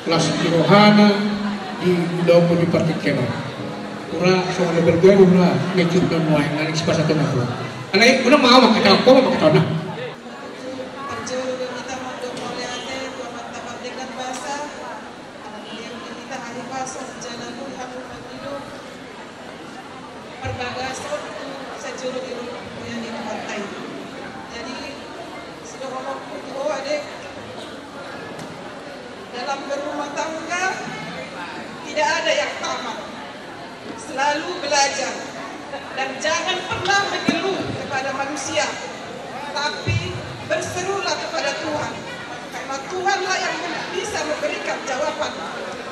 kelas Rohana di Lomo di Partikel. Ura soal bergaul lah ngecuk dan muai ngaling sepasa tu nak. Alai una mau mak kata apa mak kata nak. Dalam berumah tangga tidak ada yang tamat, selalu belajar dan jangan pernah mengeluh kepada manusia, tapi berserulah kepada Tuhan, karena Tuhanlah yang bisa memberikan jawaban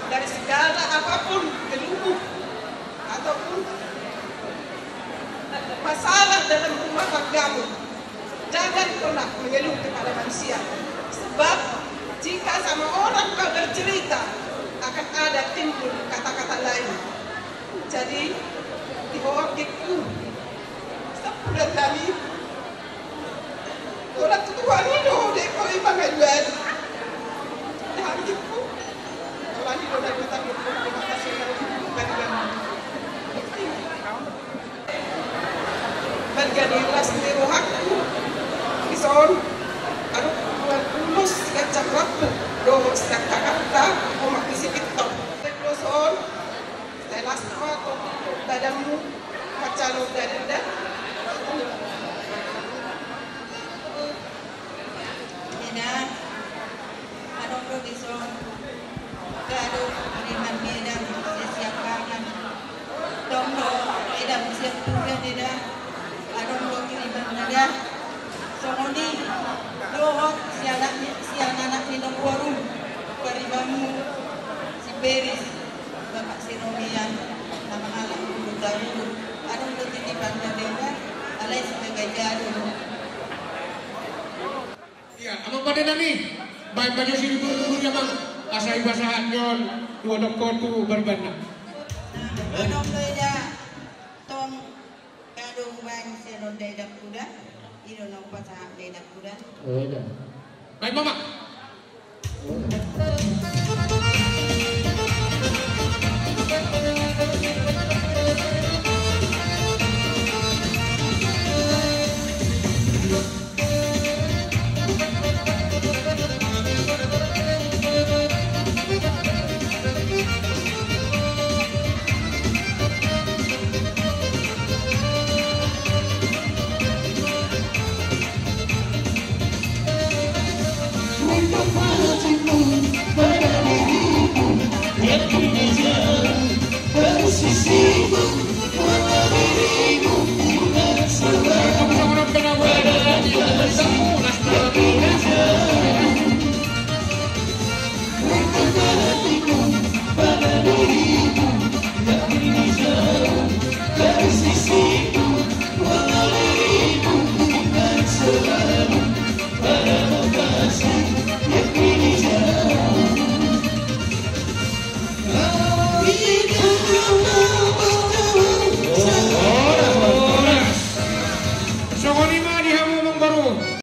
dari segala apapun keluh ataupun masalah dalam rumah tanggamu. Jangan pernah mengeluh kepada manusia, sebab jika sama orang kau bercerita, akan ada timbul kata-kata lain. Jadi, di bawah kiku, sepuluh kali, orang Tuhan itu, dia kau imang aduan. Dan kiku, orang itu dari kata kiku, terima kasih kerana bergadilah sendiri hakku, bison, aduh, lulus yang cakap doh sakakata o makisipito tekloson telas ma ko dadamu macalo dadada ina anong do bison kado ariman medam siapkan tomdo edam siap tulen ida anong do kiriman nada songoni dohok si anak ni warung paribamu si Beris bapak si Romian nama anak guru garu ada untuk titipan dadena alai sebagai jarum Iya, amang pada nani baik baju sini guru ya bang asai basahan yon dua doktor tu berbana Anong kaya tong kadung bang si Ronde Dapuda ilo nang pasahak Dapuda oh iya baik mama